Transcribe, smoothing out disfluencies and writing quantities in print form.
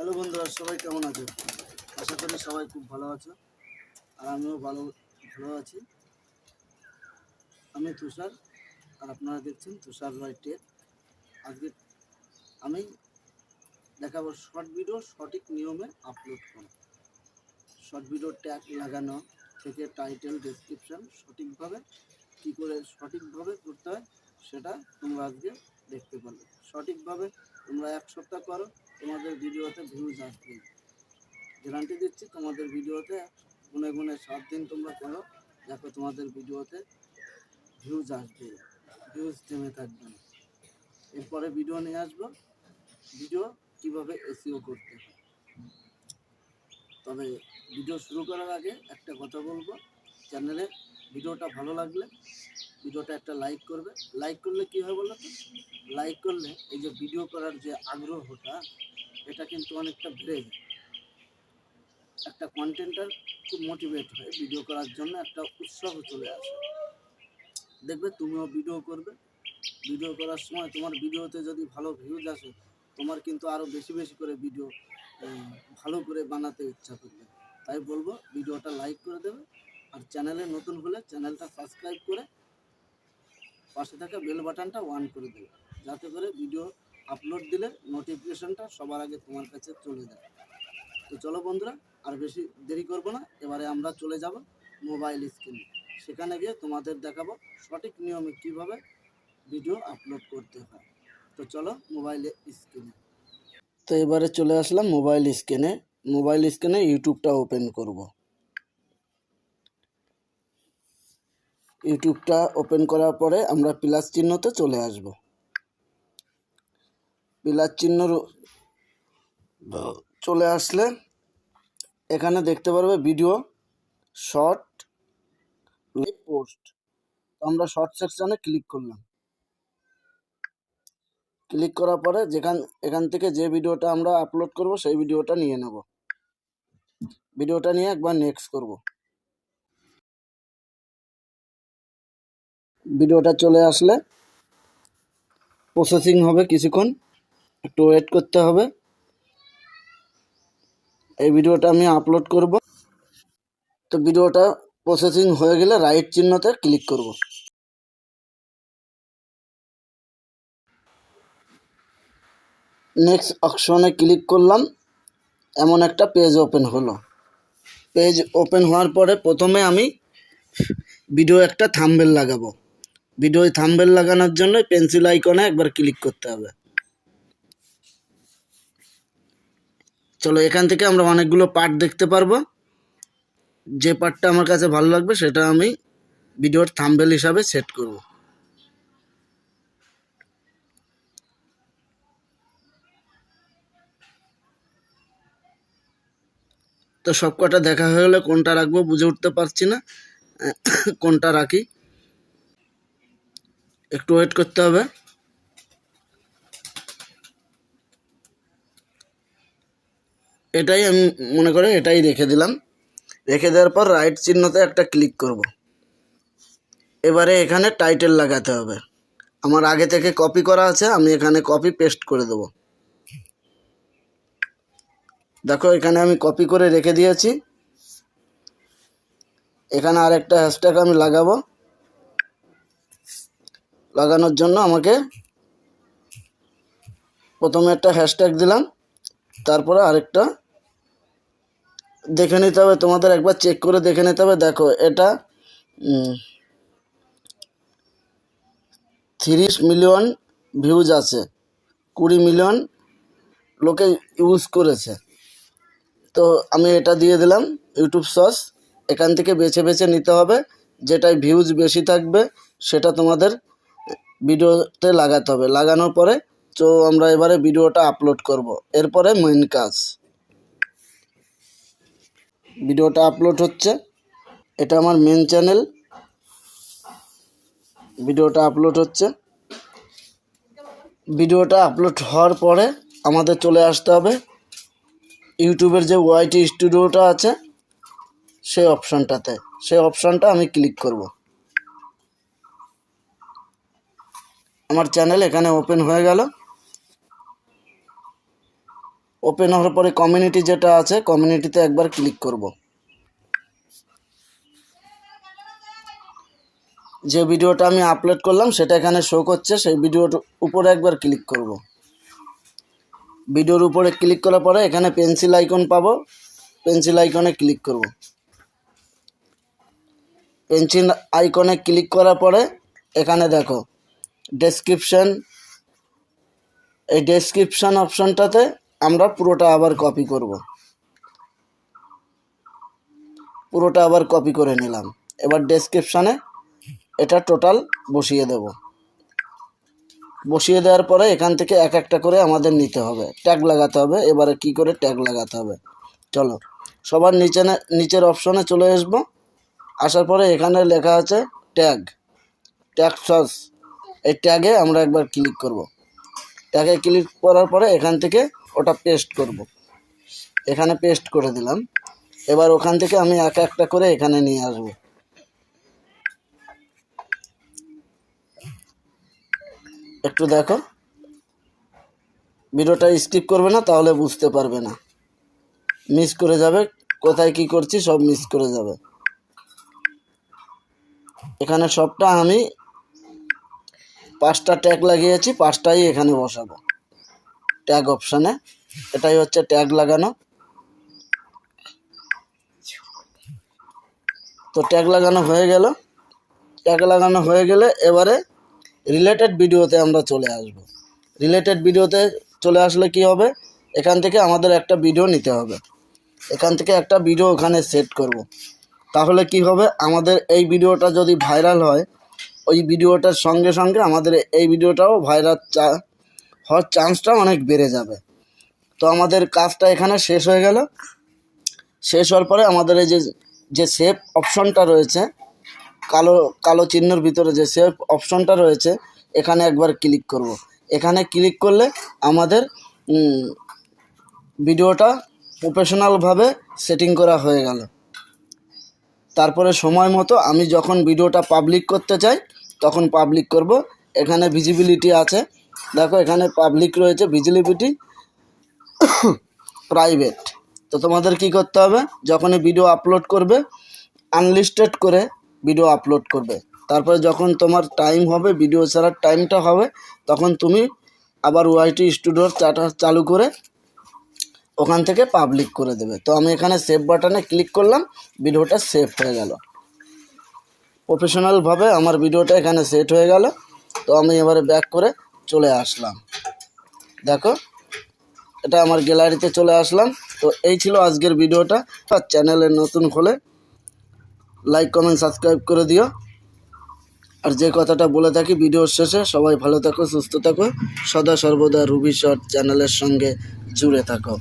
Hello বন্ধুরা, সবাই কেমন আছো? আশা করি সবাই খুব ভালো আছো। আর আমিও ভালো আছি। আমি তুষার, আর আপনারা দেখছেন তুষার রয় টেক। আজকে আমি দেখাবো শর্ট ভিডিও সঠিক নিয়মে আপলোড করা। শর্ট ভিডিও ট্যাগ লাগানো থেকে টাইটেল ডেসক্রিপশন কী করে সঠিকভাবে করতে হয় সেটা তোমরা আজকে দেখতে পারবে। সঠিকভাবে তোমরা 1 সপ্তাহ করো, তোমাদের ভিডিওতে ভিউজ আসবে। গ্যারান্টি দিচ্ছি, তোমাদের ভিডিওতে গুনে গুনে 7 দিন তোমরা করো, দেখো তোমাদের ভিডিওতে ভিউজ আসবে, ভিউজ থেমে থাকবে না। এরপরে ভিডিও নিয়ে আসবো, ভিডিও কীভাবে এসইও করতে হয়। তবে ভিডিও শুরু করার আগে একটা কথা বলবো, চ্যানেলে ভিডিওটা ভালো লাগলে ভিডিওটা একটা লাইক করবে। লাইক করলে কী হয় বলো তো? লাইক করলে এই যে ভিডিও করার যে আগ্রহটা, এটা কিন্তু অনেকটা বেড়ে যায়। একটা কন্টেন্টার খুব মোটিভেট হয় ভিডিও করার জন্য, একটা উৎসাহ চলে আসে। দেখবে তুমিও ভিডিও করবে, ভিডিও করার সময় তোমার ভিডিওতে যদি ভালো ভিউজ আসে, তোমার কিন্তু আরও বেশি বেশি করে ভিডিও ভালো করে বানাতে ইচ্ছা করবে। তাই বলবো ভিডিওটা লাইক করে দেবে, আর চ্যানেলে নতুন হলে চ্যানেলটা সাবস্ক্রাইব করে পাশে থাকা বেল বাটনটা অন করে দেবে, যাতে করে ভিডিও আপলোড দিলে নোটিফিকেশনটা সবার আগে তোমার কাছে চলে যায়। তো চলো বন্ধুরা, আর বেশি দেরি করব না, এবারে আমরা চলে যাব মোবাইল স্ক্রিনে। সেখানে গিয়ে তোমাদের দেখাবো সঠিক নিয়মে কিভাবে ভিডিও আপলোড করতে হয়। তো চলো মোবাইলে স্ক্রিনে। তো এবারে চলে আসলাম মোবাইল স্ক্রিনে। মোবাইল স্ক্রিনে ইউটিউবটা ওপেন করব। ইউটিউবটা ওপেন করার পরে আমরা প্লাস চিহ্নতে চলে আসব। প্লাস চিহ্ন চলে আসলে এখানে দেখতে পারবে ভিডিও, শর্ট, পোস্ট। আমরা শর্ট সেকশনে ক্লিক করলাম। ক্লিক করার পরে এখান থেকে যে ভিডিওটা আমরা আপলোড করব সেই ভিডিওটা নিয়ে নেব। ভিডিওটা নিয়ে একবার নেক্সট করব। ভিডিওটা চলে আসলে প্রসেসিং হবে, কিছুক্ষণ একটু ওয়েট করতে হবে। এই ভিডিওটা আমি আপলোড করব। তো ভিডিওটা প্রসেসিং হয়ে গেলে রাইট চিহ্নতে ক্লিক করব। নেক্সট অপশনে ক্লিক করলাম। এমন একটা পেজ ওপেন হলো। পেজ ওপেন হওয়ার পরে প্রথমে আমি ভিডিও একটা থাম্বনেল লাগাবো। ভিডিও থাম্বনেল লাগানোর জন্য পেন্সিল আইকনে একবার ক্লিক করতে হবে। চলো, এখান থেকে আমরা অনেকগুলো পার্ট দেখতে পারবো। যে পার্টটা আমার কাছে ভালো লাগবে সেটা আমি ভিডিওর থাম্বনেল হিসাবে সেট করব। তো সব কটা দেখা হয়ে গেলে কোনটা রাখবো বুঝে উঠতে পারছি না, কোনটা রাখি। একটু ওয়েট করতে হবে। এটাই আমি মনে করে এটাই রেখে দিলাম। রেখে দেওয়ার পর রাইট চিহ্নতে একটা ক্লিক করব। এবারে এখানে টাইটেল লাগাতে হবে। আমার আগে থেকে কপি করা আছে, আমি এখানে কপি পেস্ট করে দেব। দেখো, এখানে আমি কপি করে রেখে দিয়েছি। এখানে আরেকটা হ্যাশট্যাগ আমি লাগাবো। লাগানোর জন্য আমাকে প্রথমে একটা হ্যাশট্যাগ দিলাম, তারপরে আরেকটা দেখে নিতে হবে। তোমাদের একবার চেক করে দেখে নিতে হবে। দেখো, এটা 30 মিলিয়ন ভিউজ আছে, 20 মিলিয়ন লোকে ইউজ করেছে। তো আমি এটা দিয়ে দিলাম ইউটিউব সর্চ। এখান থেকে বেছে বেছে নিতে হবে, যেটাই ভিউজ বেশি থাকবে সেটা তোমাদের ভিডিওতে লাগাতে হবে। লাগানোর পরে তো আমরা এবারে ভিডিওটা আপলোড করব। এরপরে মেইন কাজ, ভিডিওটা আপলোড হচ্ছে। এটা আমার মেন চ্যানেল। ভিডিওটা আপলোড হচ্ছে। ভিডিওটা আপলোড হওয়ার পরে আমাদের চলে আসতে হবে ইউটিউবের যে ওয়াইটি স্টুডিওটা আছে সেই অপশানটাতে। সেই অপশানটা আমি ক্লিক করব। আমার চ্যানেল এখানে ওপেন হয়ে গেল। ওপেন হওয়ার পরে কমিউনিটি যেটা আছে, কমিউনিটিতে একবার ক্লিক করব। যে ভিডিওটা আমি আপলোড করলাম সেটা এখানে শো করছে, সেই ভিডিওর উপরে একবার ক্লিক করব। ভিডিওর উপরে ক্লিক করার পরে এখানে পেন্সিল আইকন পাবো, পেন্সিল আইকনে ক্লিক করব। পেন্সিল আইকনে ক্লিক করার পরে এখানে দেখো ডেসক্রিপশন, এই ডেসক্রিপশন অপশনটাতে আমরা পুরোটা আবার কপি করব। পুরোটা আবার কপি করে নিলাম। এবার ডেসক্রিপশানে এটা টোটাল বসিয়ে দেব। বসিয়ে দেওয়ার পরে এখান থেকে এক একটা করে আমাদের নিতে হবে, ট্যাগ লাগাতে হবে। এবারে কি করে ট্যাগ লাগাতে হবে চলো, সবার নিচের অপশনে চলে আসব। আসার পরে এখানে লেখা আছে ট্যাগ, ট্যাগ সার্চ, এই ট্যাগে আমরা একবার ক্লিক করব। ট্যাগে ক্লিক করার পরে এখান থেকে ওটা পেস্ট করব। এখানে পেস্ট করে দিলাম। এবার ওখান থেকে আমি এক একটা করে এখানে নিয়ে আসব। একটু দেখো, ভিডিওটা স্কিপ করবে না, তাহলে বুঝতে পারবে না, মিস করে যাবে, কোথায় কি করছি সব মিস করে যাবে। এখানে সবটা আমি 5টা ট্যাগ লাগিয়েছি, 5টাই এখানে বসাবো ট্যাগ অপশানে। এটাই হচ্ছে ট্যাগ লাগানো। তো ট্যাগ লাগানো হয়ে গেল। ট্যাগ লাগানো হয়ে গেলে এবারে রিলেটেড ভিডিওতে আমরা চলে আসব। রিলেটেড ভিডিওতে চলে আসলে কি হবে, এখান থেকে আমাদের একটা ভিডিও নিতে হবে। এখান থেকে একটা ভিডিও ওখানে সেট করব। তাহলে কি হবে, আমাদের এই ভিডিওটা যদি ভাইরাল হয়, ওই ভিডিওটার সঙ্গে সঙ্গে আমাদের এই ভিডিওটাও ভাইরাল হওয়ার চান্সটা অনেক বেড়ে যাবে। তো আমাদের কাজটা এখানে শেষ হয়ে গেল। শেষ হওয়ার পরে আমাদের এই যে সেভ অপশনটা রয়েছে, কালো কালো চিহ্নের ভিতরে যে সেভ অপশনটা রয়েছে, এখানে একবার ক্লিক করব। এখানে ক্লিক করলে আমাদের ভিডিওটা প্রফেশনালভাবে সেটিং করা হয়ে গেল। তারপরে সময় মতো আমি যখন ভিডিওটা পাবলিক করতে চাই তখন পাবলিক করব। এখানে ভিজিবিলিটি আছে, দেখো এখানে পাবলিক রয়েছে, ভিজিবিলিটি প্রাইভেট। তো তোমাদের কি করতে হবে, যখনই ভিডিও আপলোড করবে আনলিস্টেড করে ভিডিও আপলোড করবে। তারপরে যখন তোমার টাইম হবে, ভিডিও ছাড়ার টাইমটা হবে, তখন তুমি আবার ওয়াইটি স্টুডিওর চালু করে ওখান থেকে পাবলিক করে দেবে। তো আমি এখানে সেভ বাটনে ক্লিক করলাম, ভিডিওটা সেভ হয়ে গেল। প্রফেশনালভাবে আমার ভিডিওটা এখানে সেট হয়ে গেল। তো আমি এবারে ব্যাক করে চলে আসলাম। দেখো এটা আমার গ্যালারিতে চলে আসলাম। তো এই ছিল আজকের ভিডিওটা। চ্যানেলে নতুন হলে লাইক কমেন্ট সাবস্ক্রাইব করে দিও। আর যে কথাটা বলে থাকি ভিডিওর শেষে, সবাই ভালো থাকো, সুস্থ থাকো, সদা সর্বদা রুবি শর্ট চ্যানেলের সঙ্গে জুড়ে থাকো।